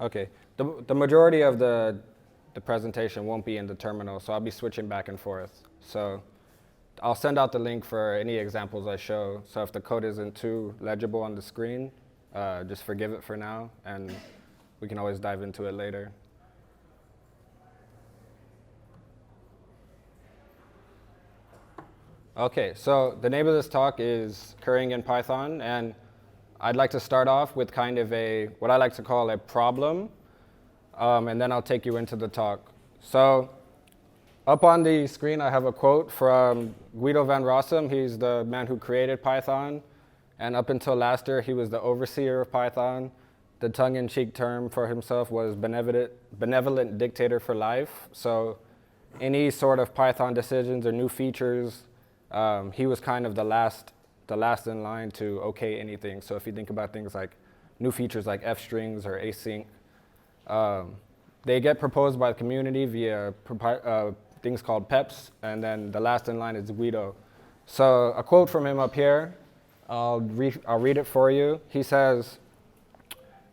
Okay. The majority of the presentation won't be in the terminal, so I'll be switching back and forth. So I'll send out the link for any examples I show. So if the code isn't too legible on the screen, just forgive it for now, and we can always dive into it later. Okay, so the name of this talk is Currying in Python, and I'd like to start off with kind of what I like to call a problem, and then I'll take you into the talk. So up on the screen, I have a quote from Guido van Rossum. He's the man who created Python, and up until last year, he was the overseer of Python. The tongue-in-cheek term for himself was benevolent dictator for life. So any sort of Python decisions or new features, he was kind of the last in line to okay anything. So if you think about things like new features like f-strings or async, they get proposed by the community via things called PEPs, and then the last in line is Guido. So a quote from him up here, I'll read it for you. He says,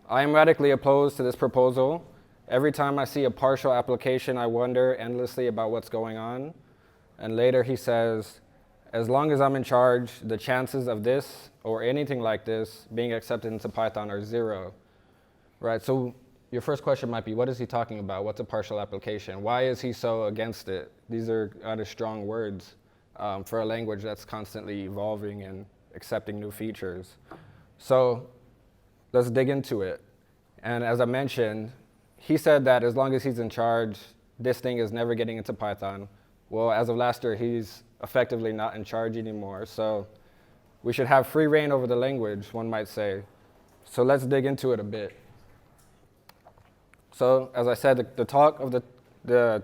"I am radically opposed to this proposal. Every time I see a partial application, I wonder endlessly about what's going on." And later he says, "As long as I'm in charge, the chances of this or anything like this being accepted into Python are zero." Right, so your first question might be, what is he talking about? What's a partial application? Why is he so against it? These are kind of strong words for a language that's constantly evolving and accepting new features. So let's dig into it. And as I mentioned, he said that as long as he's in charge, this thing is never getting into Python. Well, as of last year, he's effectively not in charge anymore. So we should have free reign over the language, one might say. So let's dig into it a bit. So as I said, the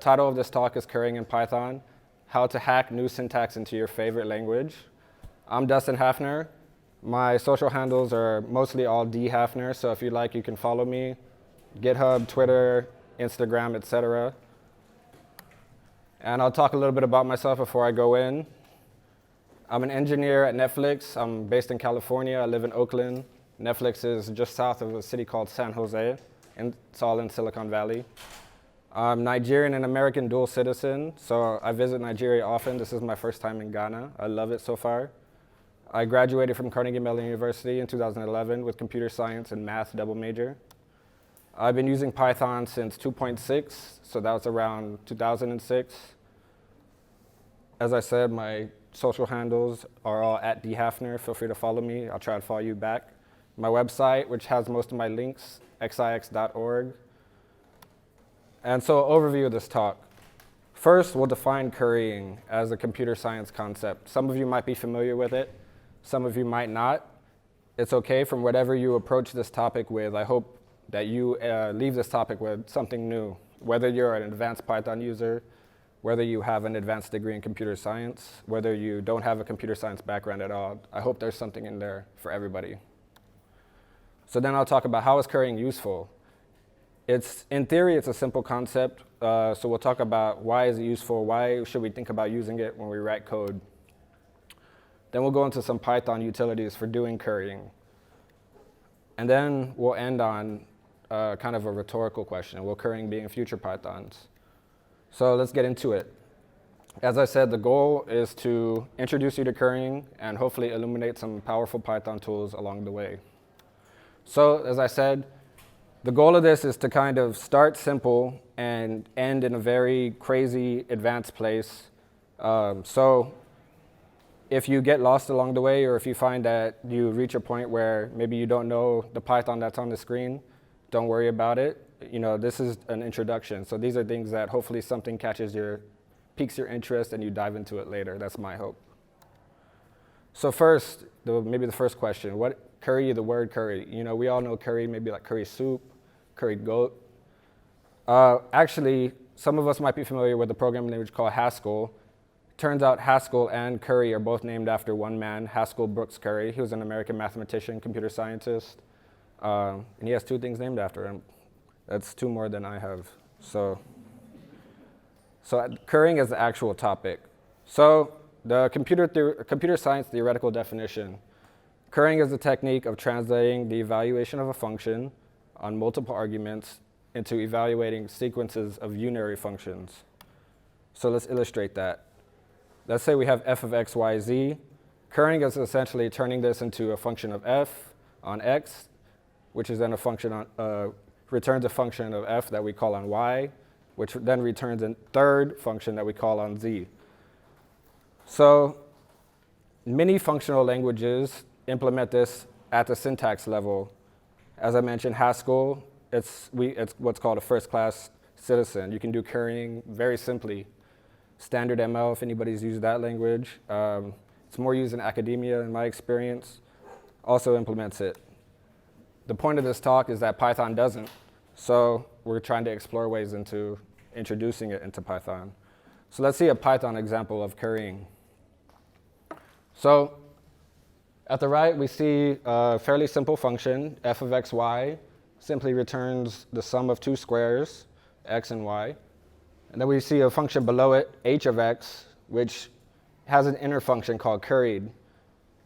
title of this talk is Currying in Python, How to Hack New Syntax into Your Favorite Language. I'm Dustin Haffner. My social handles are mostly all dHaffner, so if you like, you can follow me. GitHub, Twitter, Instagram, etc. And I'll talk a little bit about myself before I go in. I'm an engineer at Netflix. I'm based in California. I live in Oakland. Netflix is just south of a city called San Jose, and it's all in Silicon Valley. I'm Nigerian and American dual citizen, so I visit Nigeria often. This is my first time in Ghana. I love it so far. I graduated from Carnegie Mellon University in 2011 with computer science and math double major. I've been using Python since 2.6, so that was around 2006. As I said, my social handles are all at dHaffner. Feel free to follow me. I'll try to follow you back. My website, which has most of my links, xix.org. And so, overview of this talk. First, we'll define currying as a computer science concept. Some of you might be familiar with it. Some of you might not. It's okay from whatever you approach this topic with. I hope that you leave this topic with something new, whether you're an advanced Python user, whether you have an advanced degree in computer science, whether you don't have a computer science background at all. I hope there's something in there for everybody. So then I'll talk about how is currying useful. In theory, it's a simple concept. So we'll talk about why is it useful, why should we think about using it when we write code. Then we'll go into some Python utilities for doing currying. And then we'll end on kind of a rhetorical question. Will currying be in future Pythons? So let's get into it. As I said, the goal is to introduce you to currying and hopefully illuminate some powerful Python tools along the way. So as I said, the goal of this is to kind of start simple and end in a very crazy advanced place. So if you get lost along the way, or if you find that you reach a point where maybe you don't know the Python that's on the screen, don't worry about it. This is an introduction. So these are things that hopefully something piques your interest and you dive into it later. That's my hope. So first, maybe the first question, what curry, the word curry? We all know curry, maybe like curry soup, curried goat. Actually, some of us might be familiar with a programming language called Haskell. Turns out Haskell and Curry are both named after one man, Haskell Brooks Curry. He was an American mathematician, computer scientist, and he has two things named after him. That's two more than I have. So currying is the actual topic. So the computer science theoretical definition. Currying is the technique of translating the evaluation of a function on multiple arguments into evaluating sequences of unary functions. So let's illustrate that. Let's say we have f of x, y, z. Currying is essentially turning this into a function of f on x, which is then a function on, returns a function of f that we call on y, which then returns a third function that we call on z. So many functional languages implement this at the syntax level. As I mentioned, Haskell, it's what's called a first-class citizen. You can do currying very simply. Standard ML, if anybody's used that language. It's more used in academia, in my experience, also implements it. The point of this talk is that Python doesn't, so we're trying to explore ways into introducing it into Python. So let's see a Python example of currying. So at the right, we see a fairly simple function, f of x, y, simply returns the sum of two squares, x and y. And then we see a function below it, h of x, which has an inner function called curried,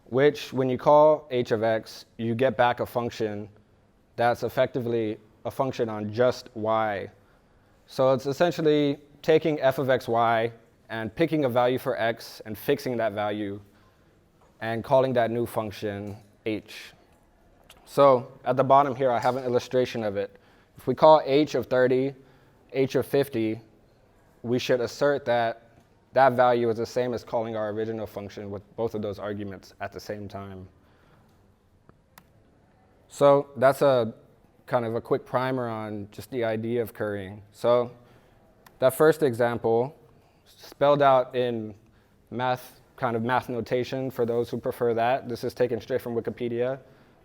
which when you call h of x, you get back a function that's effectively a function on just y. So it's essentially taking f of x, y, and picking a value for x and fixing that value and calling that new function h. So at the bottom here, I have an illustration of it. If we call h of 30, h of 50, we should assert that that value is the same as calling our original function with both of those arguments at the same time. So that's a kind of a quick primer on just the idea of currying. So that first example, spelled out in math notation for those who prefer that. This is taken straight from Wikipedia,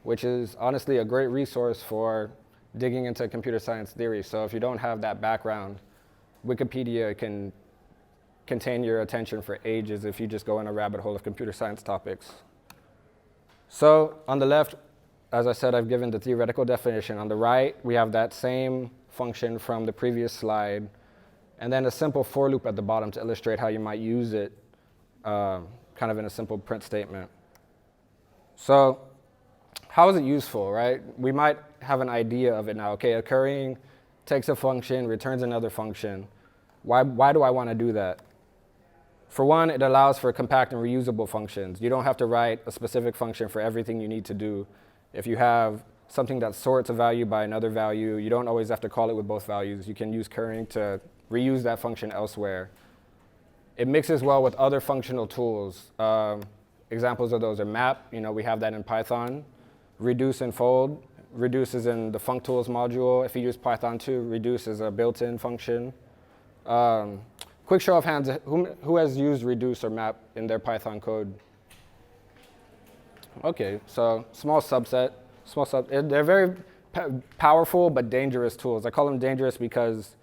which is honestly a great resource for digging into computer science theory. So if you don't have that background, Wikipedia can contain your attention for ages if you just go in a rabbit hole of computer science topics. So on the left, as I said, I've given the theoretical definition. On the right, we have that same function from the previous slide, and then a simple for loop at the bottom to illustrate how you might use it kind of in a simple print statement. So how is it useful, right? We might have an idea of it now. Okay, a currying takes a function, returns another function. Why do I want to do that? For one, it allows for compact and reusable functions. You don't have to write a specific function for everything you need to do. If you have something that sorts a value by another value, you don't always have to call it with both values. You can use currying to reuse that function elsewhere. It mixes well with other functional tools. Examples of those are map. We have that in Python. Reduce and fold. Reduce is in the functools module. If you use Python 2, reduce is a built-in function. Quick show of hands, who has used reduce or map in their Python code? Okay, so small subset. They're very powerful but dangerous tools. I call them dangerous because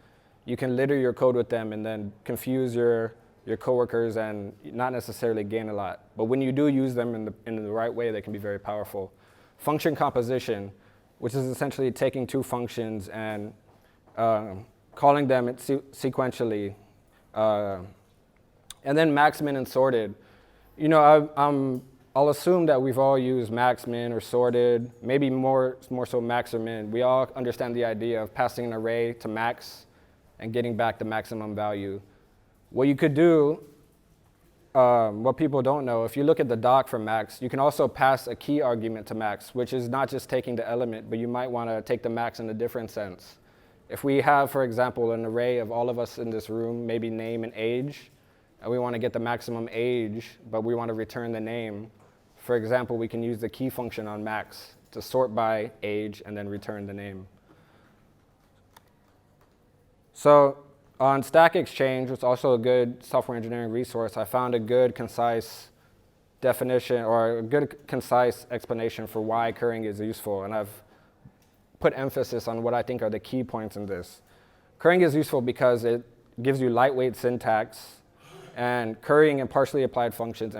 you can litter your code with them and then confuse your coworkers and not necessarily gain a lot. But when you do use them in the right way, they can be very powerful. Function composition, which is essentially taking two functions and calling them sequentially. And then max, min, and sorted. I'll assume that we've all used max, min, or sorted, maybe more so max or min. We all understand the idea of passing an array to max and getting back the maximum value. What you could do, what people don't know, if you look at the doc for max, you can also pass a key argument to max, which is not just taking the element, but you might want to take the max in a different sense. If we have, for example, an array of all of us in this room, maybe name and age, and we want to get the maximum age, but we want to return the name, for example, we can use the key function on max to sort by age and then return the name. So on Stack Exchange, which is also a good software engineering resource, I found a good, concise definition or a good, concise explanation for why currying is useful, and I've put emphasis on what I think are the key points in this. Currying is useful because it gives you lightweight syntax, and currying and partially applied functions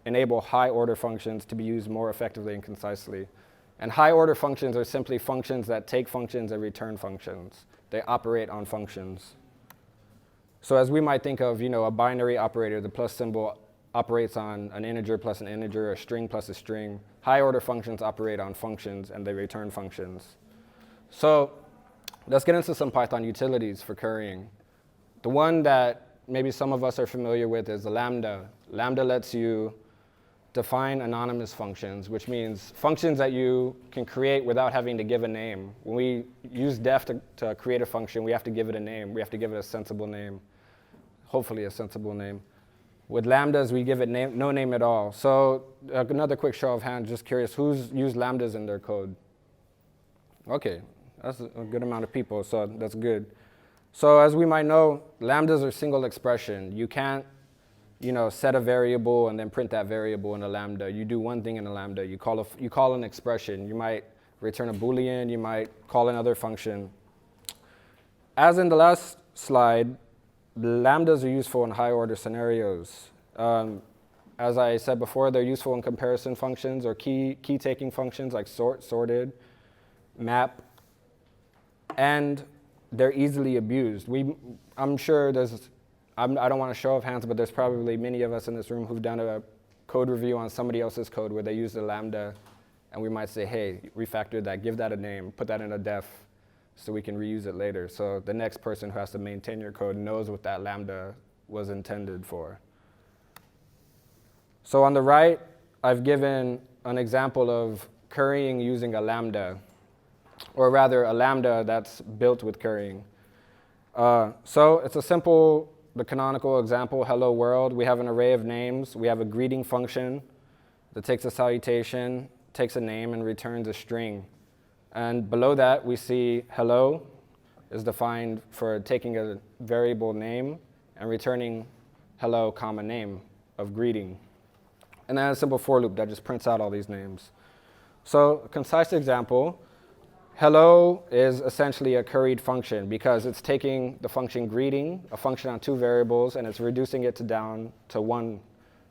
enable high-order functions to be used more effectively and concisely. And high-order functions are simply functions that take functions and return functions. They operate on functions. So as we might think of, a binary operator, the plus symbol operates on an integer plus an integer, a string plus a string. High-order functions operate on functions, and they return functions. So let's get into some Python utilities for currying. The one that maybe some of us are familiar with is the Lambda. Lambda lets you define anonymous functions, which means functions that you can create without having to give a name. When we use def to create a function, we have to give it a name. We have to give it a sensible name, hopefully a sensible name. With Lambdas, we give it no name at all. So another quick show of hands, just curious, who's used Lambdas in their code? Okay, that's a good amount of people, so that's good. So as we might know, Lambdas are single expression. You can't set a variable and then print that variable in a Lambda. You do one thing in a Lambda. You call an expression. You might return a Boolean. You might call another function. As in the last slide, Lambdas are useful in high order scenarios. As I said before, they're useful in comparison functions or key taking functions like sort, sorted, map, and they're easily abused. I'm sure I don't want to show of hands, but there's probably many of us in this room who've done a code review on somebody else's code where they used a Lambda, and we might say, hey, refactor that, give that a name, put that in a def, so we can reuse it later. So the next person who has to maintain your code knows what that Lambda was intended for. So on the right, I've given an example of currying using a Lambda, or rather a Lambda that's built with currying. So it's the canonical example, hello world. We have an array of names. We have a greeting function that takes a salutation, takes a name, and returns a string. And below that, we see hello is defined for taking a variable name and returning hello, comma, name of greeting. And then a simple for loop that just prints out all these names. So a concise example, hello is essentially a curried function because it's taking the function greeting, a function on two variables, and it's reducing it down to one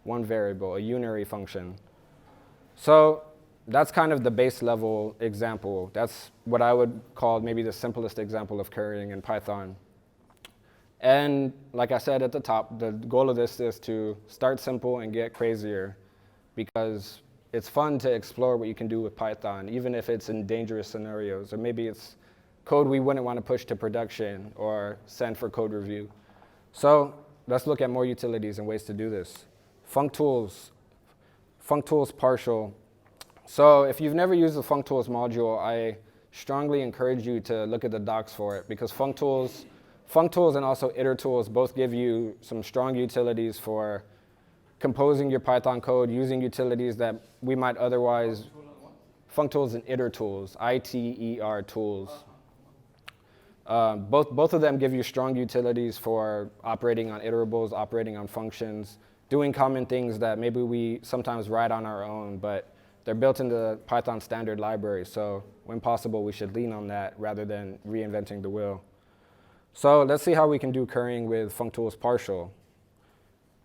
variable, a unary function. So that's kind of the base level example. That's what I would call maybe the simplest example of currying in Python. And like I said at the top, the goal of this is to start simple and get crazier because it's fun to explore what you can do with Python, even if it's in dangerous scenarios, or maybe it's code we wouldn't want to push to production or send for code review. So let's look at more utilities and ways to do this. Functools partial. So if you've never used the functools module, I strongly encourage you to look at the docs for it because functools and also itertools both give you some strong utilities for composing your Python code using utilities that we might otherwise, functools and itertools, ITER tools. Both of them give you strong utilities for operating on iterables, operating on functions, doing common things that maybe we sometimes write on our own, but they're built into the Python standard library. So when possible, we should lean on that rather than reinventing the wheel. So let's see how we can do currying with functools partial,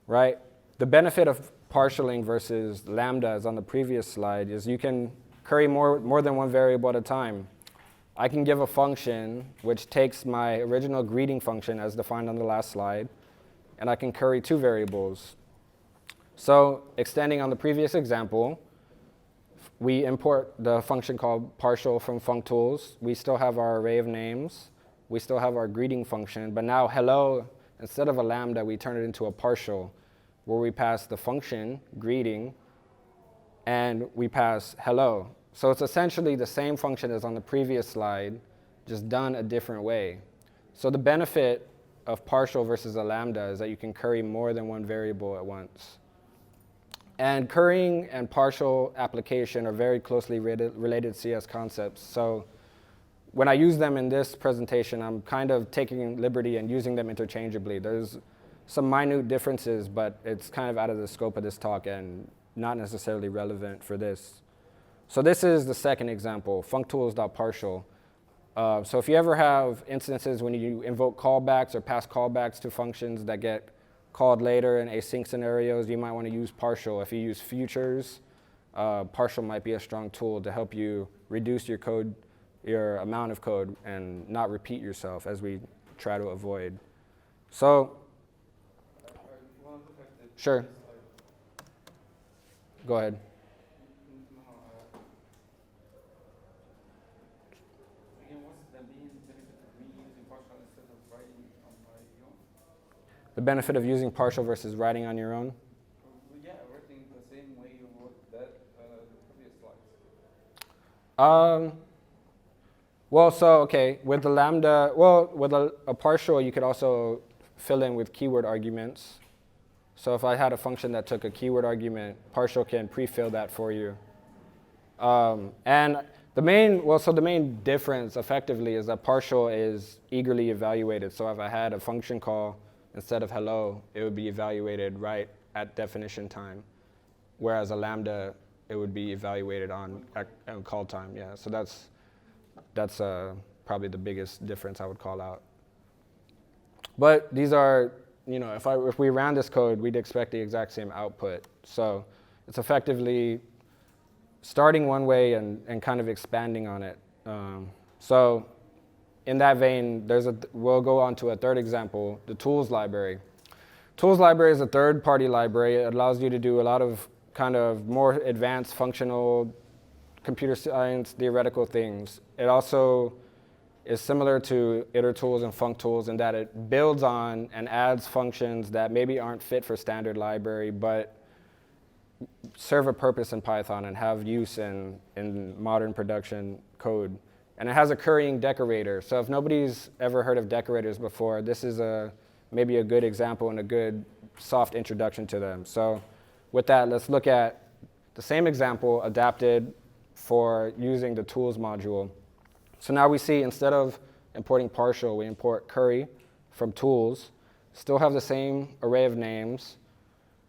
right? The benefit of partialing versus Lambdas on the previous slide is you can curry more than one variable at a time. I can give a function which takes my original greeting function as defined on the last slide, and I can curry two variables. So extending on the previous example, we import the function called partial from functools. We still have our array of names. We still have our greeting function, but now hello, instead of a Lambda, we turn it into a partial, where we pass the function, greeting, and we pass hello. So it's essentially the same function as on the previous slide, just done a different way. So the benefit of partial versus a Lambda is that you can curry more than one variable at once. And currying and partial application are very closely related CS concepts. So when I use them in this presentation, I'm kind of taking liberty and using them interchangeably. There's some minute differences, but it's kind of out of the scope of this talk and not necessarily relevant for this. So this is the second example, functools.partial. So if you ever have instances when you invoke callbacks or pass callbacks to functions that get called later in async scenarios, you might want to use partial. If you use futures, partial might be a strong tool to help you reduce your amount of code and not repeat yourself as we try to avoid. So, sure. Go ahead. The benefit of using partial versus writing on your own? Yeah, writing the same way you wrote that the previous slides. Well, so, okay, with the lambda, well, with a partial, you could also fill in with keyword arguments. So if I had a function that took a keyword argument, partial can pre-fill that for you. And the main difference effectively is that partial is eagerly evaluated. So if I had a function call instead of hello, it would be evaluated right at definition time. Whereas a lambda, it would be evaluated on call time. Yeah, so that's probably the biggest difference I would call out. But these are, if we ran this code, we'd expect the exact same output. So it's effectively starting one way and kind of expanding on it. So in that vein, we'll go on to a third example, the tools library. Tools library is a third-party library. It allows you to do a lot of kind of more advanced functional computer science theoretical things. It also is similar to itertools and functools in that it builds on and adds functions that maybe aren't fit for standard library, but serve a purpose in Python and have use in modern production code. And it has a currying decorator. So if nobody's ever heard of decorators before, this is maybe a good example and a good soft introduction to them. So with that, let's look at the same example adapted for using the tools module. So now we see instead of importing partial, we import curry from tools, still have the same array of names,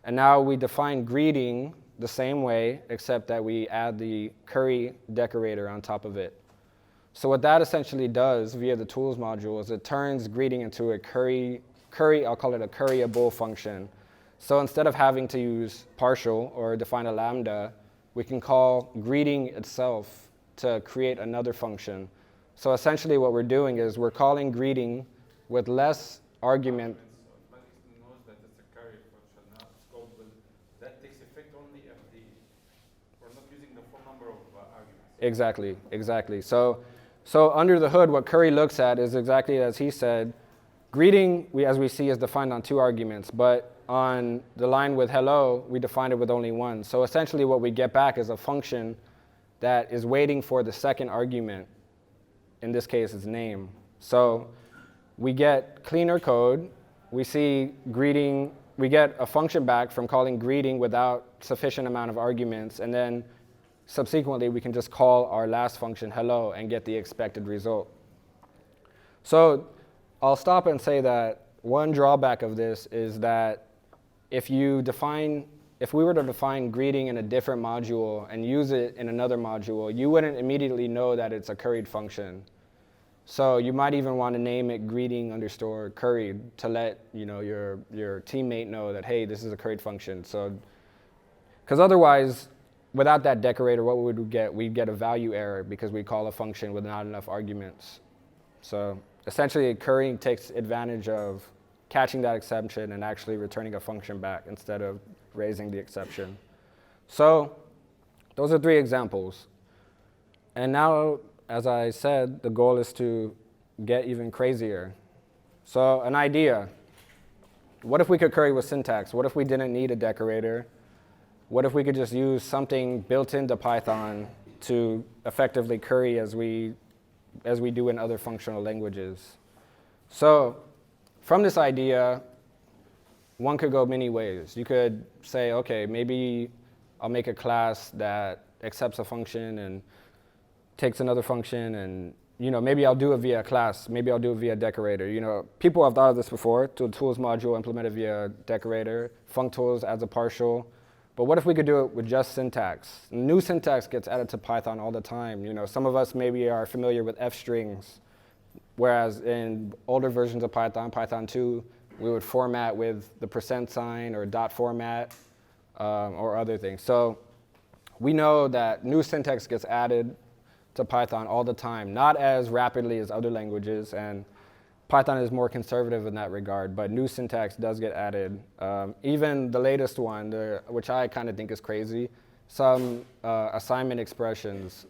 and now we define greeting the same way, except that we add the curry decorator on top of it. So what that essentially does via the tools module is it turns greeting into a curry, I'll call it a curryable function. So instead of having to use partial or define a lambda, we can call greeting itself to create another function. So essentially what we're doing is we're calling greeting with less argument. But it knows that it's a curry function, not scope. That takes effect only if we're not using the full number of arguments. Exactly. So under the hood, what curry looks at is exactly as he said. Greeting, as we see, is defined on 2 arguments, but on the line with hello, we defined it with only 1. So essentially what we get back is a function that is waiting for the second argument. In this case, it's name. So we get cleaner code. We see greeting. We get a function back from calling greeting without sufficient amount of arguments. And then subsequently, we can just call our last function hello and get the expected result. So I'll stop and say that one drawback of this is that if we were to define greeting in a different module and use it in another module, you wouldn't immediately know that it's a curried function. So you might even want to name it greeting underscore curried to let your teammate know that, hey, this is a curried function. So, because otherwise, without that decorator, what would we get? We'd get a value error because we call a function with not enough arguments. So essentially, currying takes advantage of catching that exception and actually returning a function back instead of raising the exception. So those are 3 examples. And now, as I said, the goal is to get even crazier. So an idea. What if we could curry with syntax? What if we didn't need a decorator? What if we could just use something built into Python to effectively curry as we do in other functional languages? So from this idea, one could go many ways. You could say, okay, maybe I'll make a class that accepts a function and takes another function, and maybe I'll do it via a class, maybe I'll do it via decorator. People have thought of this before. To a tools module implemented via decorator, functools adds a partial. But what if we could do it with just syntax? New syntax gets added to Python all the time. Some of us maybe are familiar with F strings, whereas in older versions of Python, Python 2, we would format with the %sign or dot format or other things. So we know that new syntax gets added to Python all the time, not as rapidly as other languages, and Python is more conservative in that regard, but new syntax does get added. Even the latest one, which I kind of think is crazy, some assignment expressions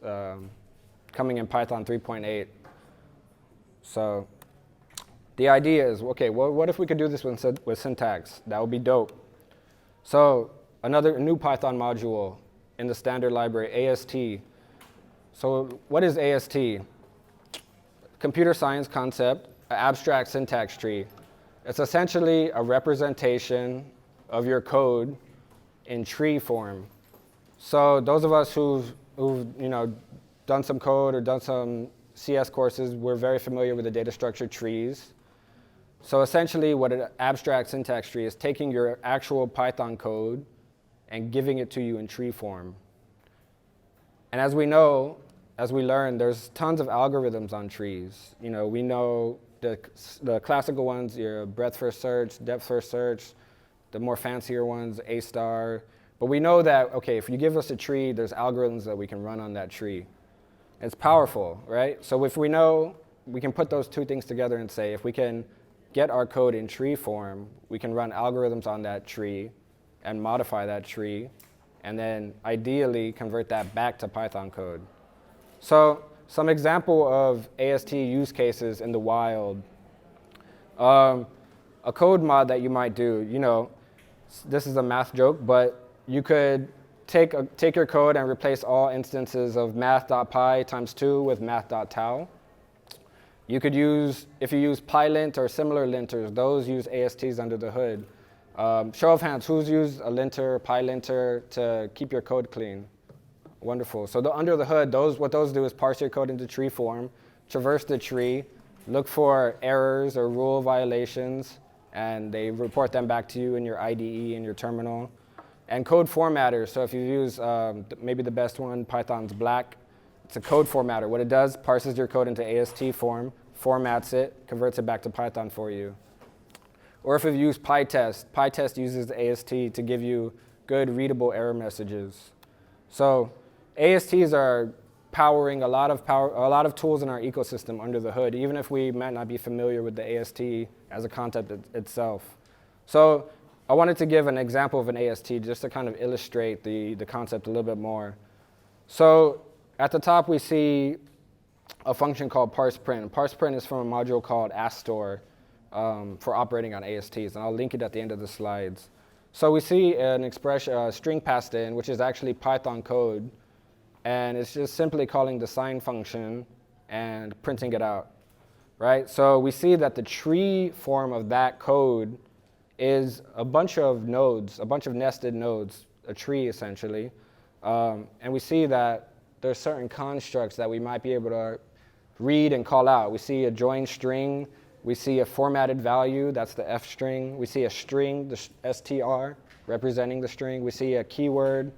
coming in Python 3.8 So the idea is, okay, well, what if we could do this with syntax? That would be dope. So another new Python module in the standard library, AST. So what is AST? Computer science concept, an abstract syntax tree. It's essentially a representation of your code in tree form. So those of us who've done some code or done some CS courses, we're very familiar with the data structure trees. So essentially what an abstract syntax tree is taking your actual Python code and giving it to you in tree form. And as we know, as we learn, there's tons of algorithms on trees. We know the classical ones, your breadth first search, depth first search, the more fancier ones, A star. But we know that, okay, if you give us a tree, there's algorithms that we can run on that tree. It's powerful, right? So if we know, we can put those two things together and say, if we can get our code in tree form, we can run algorithms on that tree and modify that tree, and then ideally convert that back to Python code. So some example of AST use cases in the wild. A code mod that you might do, this is a math joke, but you could take your code and replace all instances of math.py times 2 with math.tau. You could use, if you use pylint or similar linters, those use ASTs under the hood. Show of hands, who's used a linter, pylinter to keep your code clean? Wonderful. So under the hood, what those do is parse your code into tree form, traverse the tree, look for errors or rule violations, and they report them back to you in your IDE and your terminal. And code formatters, so if you use maybe the best one, Python's Black, it's a code formatter. What it does, parses your code into AST form, formats it, converts it back to Python for you. Or if you use PyTest, PyTest uses AST to give you good readable error messages. So ASTs are powering a lot of tools in our ecosystem under the hood, even if we might not be familiar with the AST as a concept itself. So I wanted to give an example of an AST just to kind of illustrate the concept a little bit more. So at the top, we see a function called parsePrint. ParsePrint is from a module called Astor for operating on ASTs, and I'll link it at the end of the slides. So we see an expression, a string passed in, which is actually Python code, and it's just simply calling the sign function and printing it out, right? So we see that the tree form of that code is a bunch of nodes, a bunch of nested nodes, a tree essentially, and we see that there's certain constructs that we might be able to read and call out. We see a join string, we see a formatted value, that's the F string. We see a string, the str, representing the string. We see a keyword.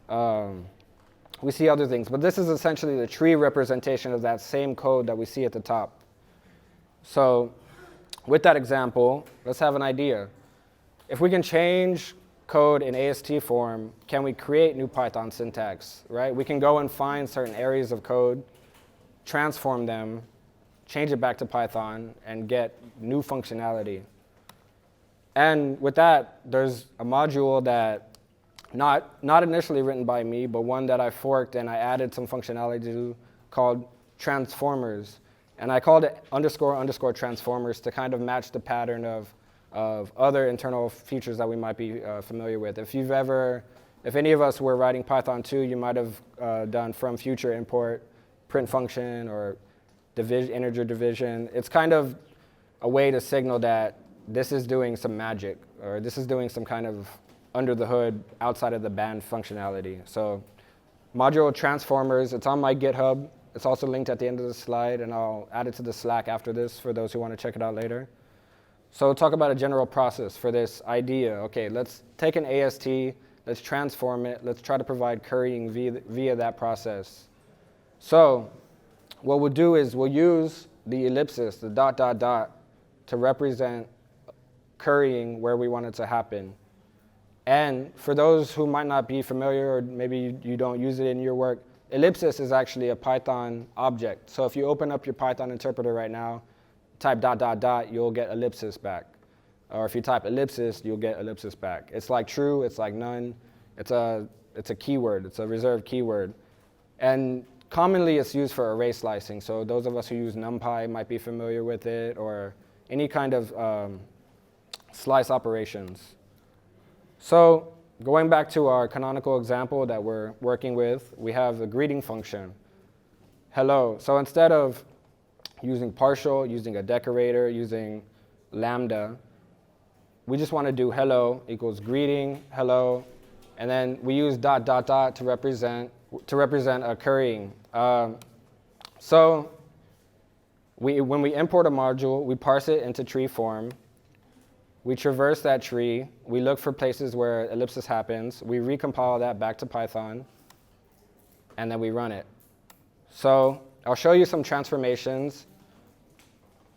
We see other things. But this is essentially the tree representation of that same code that we see at the top. So with that example, let's have an idea. If we can change code in AST form, can we create new Python syntax, right? We can go and find certain areas of code, transform them, change it back to Python, and get new functionality. And with that, there's a module that, not initially written by me, but one that I forked and I added some functionality to called transformers. And I called it __ transformers to kind of match the pattern of other internal features that we might be familiar with. If any of us were writing Python 2, you might have done from future import, print function, or integer division. It's kind of a way to signal that this is doing some magic, or this is doing some kind of under the hood, outside of the band functionality. So module transformers, it's on my GitHub. It's also linked at the end of the slide, and I'll add it to the Slack after this for those who want to check it out later. So talk about a general process for this idea. Okay, let's take an AST, let's transform it, let's try to provide currying via that process. So what we'll do is we'll use the ellipsis, the ... to represent currying where we want it to happen. And for those who might not be familiar, or maybe you don't use it in your work, ellipsis is actually a Python object. So if you open up your Python interpreter right now, type ... you'll get ellipsis back. Or if you type ellipsis, you'll get ellipsis back. It's like true, it's like none. It's a keyword, it's a reserved keyword. And commonly it's used for array slicing. So those of us who use NumPy might be familiar with it, or any kind of slice operations. So going back to our canonical example that we're working with, we have the greeting function, hello. So instead of using partial, using a decorator, using lambda, we just want to do hello equals greeting, hello, and then we use dot, dot, dot to represent a currying. So when we import a module, we parse it into tree form. We traverse that tree. We look for places where ellipsis happens. We recompile that back to Python, and then we run it. So I'll show you some transformations.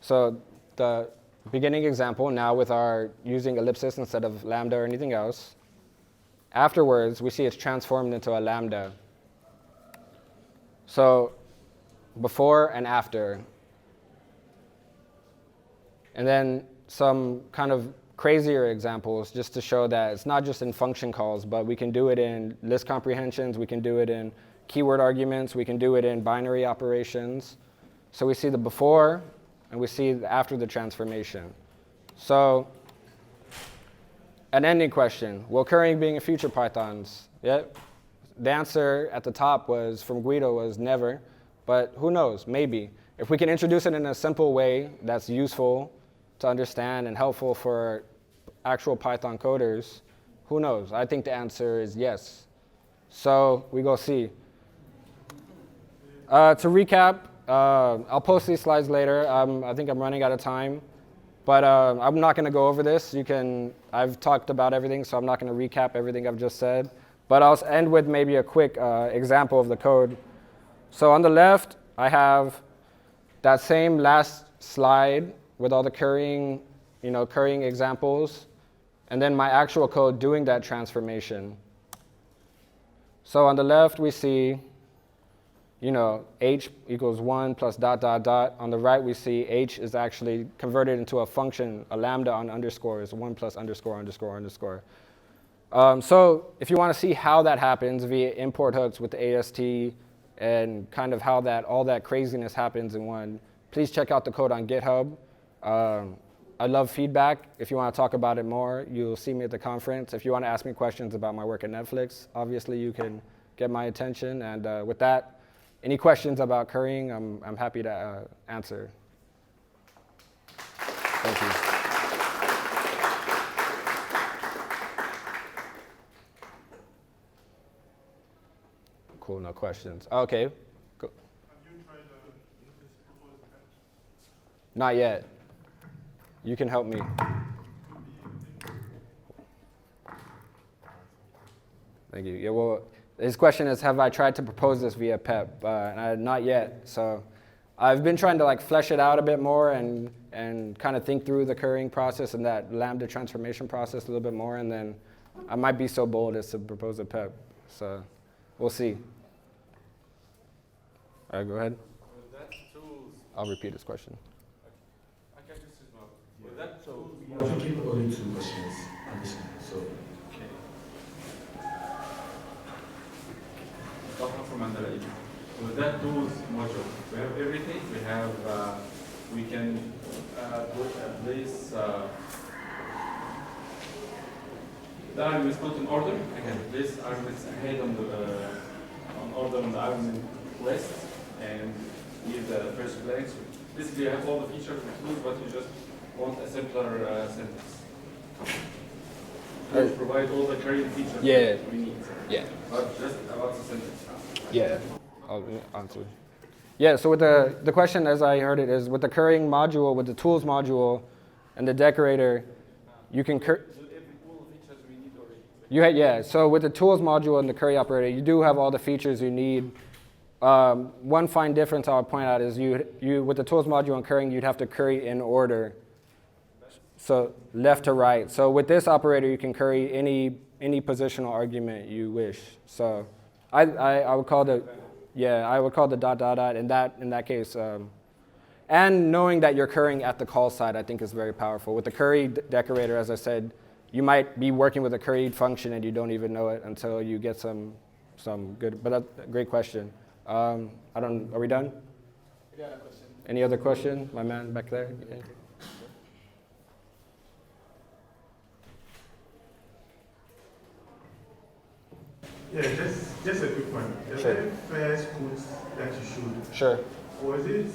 So the beginning example now with our using ellipsis instead of lambda or anything else. Afterwards, we see it's transformed into a lambda. So before and after. And then some kind of crazier examples just to show that it's not just in function calls, but we can do it in list comprehensions, we can do it in keyword arguments, we can do it in binary operations. So we see the before and we see the after the transformation. So an ending question, will currying be in future Pythons? Yep. The answer at the top was from Guido was never, but who knows, maybe. If we can introduce it in a simple way that's useful to understand and helpful for actual Python coders, who knows? I think the answer is yes. So we go see. To recap, I'll post these slides later. I think I'm running out of time, but I'm not going to go over this. I've talked about everything, so I'm not going to recap everything I've just said. But I'll end with maybe a quick example of the code. So on the left, I have that same last slide with all the currying examples, and then my actual code doing that transformation. So on the left, we see, h equals 1 plus dot, dot, dot. On the right, we see h is actually converted into a function, a lambda on underscore is 1 plus underscore, underscore, underscore. So if you want to see how that happens via import hooks with the AST and kind of how all that craziness happens in one, please check out the code on GitHub. I love feedback. If you want to talk about it more, you'll see me at the conference. If you want to ask me questions about my work at Netflix, obviously you can get my attention. And with that, any questions about currying, I'm happy to answer. Thank you. Cool, no questions. Okay. Go. Have you tried this proposed patch? Not yet. You can help me. Thank you. Yeah, well, his question is, have I tried to propose this via PEP? Not yet. So I've been trying to flesh it out a bit more and kind of think through the currying process and that lambda transformation process a little bit more, and then I might be so bold as to propose a PEP. So we'll see. All right, go ahead. I'll repeat his question. So we have only 2 questions additional. So with that tools module, we have everything. We can place the arguments put in order. Again, place arguments ahead on order on the argument list, and give the first flags. Basically, you have all the features of the tools, but you just want a simpler sentence. To provide all the current features we need. Yeah. But just about the sentence. Yeah. I'll answer. Yeah, so with the question as I heard it is, with the currying module, with the tools module and the decorator, you can so with the tools module and the curry operator, you do have all the features you need. One fine difference I'll point out is you with the tools module and currying, you'd have to curry in order. So left to right. So with this operator, you can curry any positional argument you wish. So I would call the dot dot dot in that case. And knowing that you're currying at the call side, I think is very powerful. With the curry decorator, as I said, you might be working with a curried function and you don't even know it until you get some good. But that's a great question. Are we done? Any other question? My man back there? Okay. Yeah, just a quick one. The Sure. very first code that you showed, Sure, was it,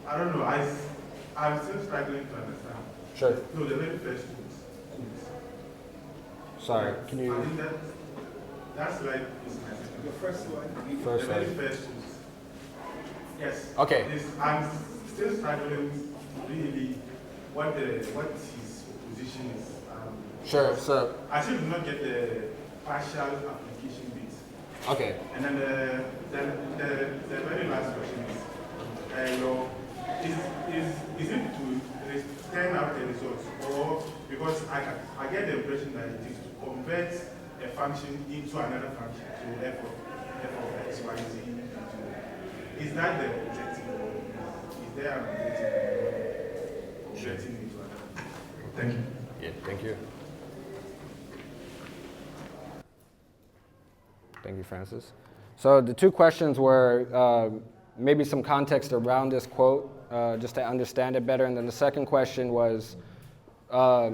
I don't know, I'm still struggling to understand. sure. No, the very first code. Sorry, can I you? think that's like, is my second. The first one. First The very slide. first code. Yes. Okay. I'm still struggling to really what his position is. Sure, so, I still do not get the partial application bit. okay. And then the very last question is, is it to turn out the results, or because I get the impression that it is to convert a function into another function, so f of x, y, z. Is that the objective, or is there an objective converting into another? Thank you. Yeah, thank you. Thank you, Francis. So the two questions were maybe some context around this quote, just to understand it better. And then the second question was, let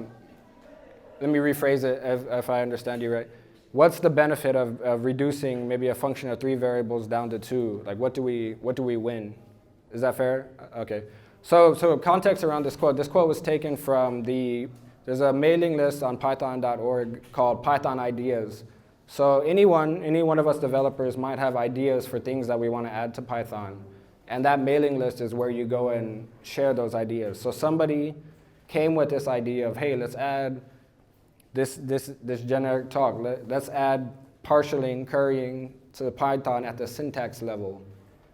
me rephrase it if I understand you right. What's the benefit of reducing maybe a function of 3 variables down to 2? Like, what do we win? Is that fair? Okay. So context around this quote. This quote was taken from there's a mailing list on python.org called Python Ideas. So any one of us developers might have ideas for things that we want to add to Python. And that mailing list is where you go and share those ideas. So somebody came with this idea of, hey, let's add this generic talk. Let's add partialing, currying to Python at the syntax level.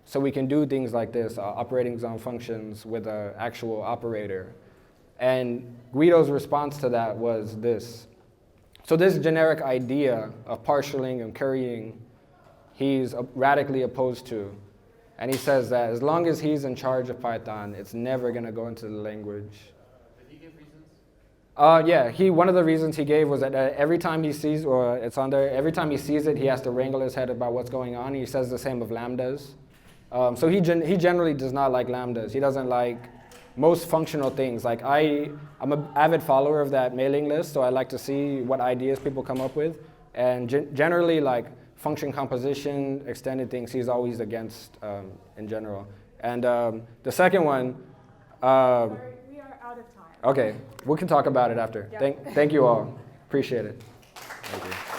So we can do things like this, operating zone functions with an actual operator. And Guido's response to that was this. So this generic idea of partialing and currying, he's radically opposed to. And he says that as long as he's in charge of Python, it's never going to go into the language. Did he give reasons? Yeah, one of the reasons he gave was that every time he sees, or it's on there, every time he sees it, he has to wrangle his head about what's going on. He says the same of Lambdas. So he generally does not like Lambdas. He doesn't like most functional things. Like I'm an avid follower of that mailing list, so I like to see what ideas people come up with. And generally, like function composition, extended things, he's always against in general. And the second one. We are out of time. Okay, we can talk about it after. Yeah. Thank you all. Appreciate it. Thank you.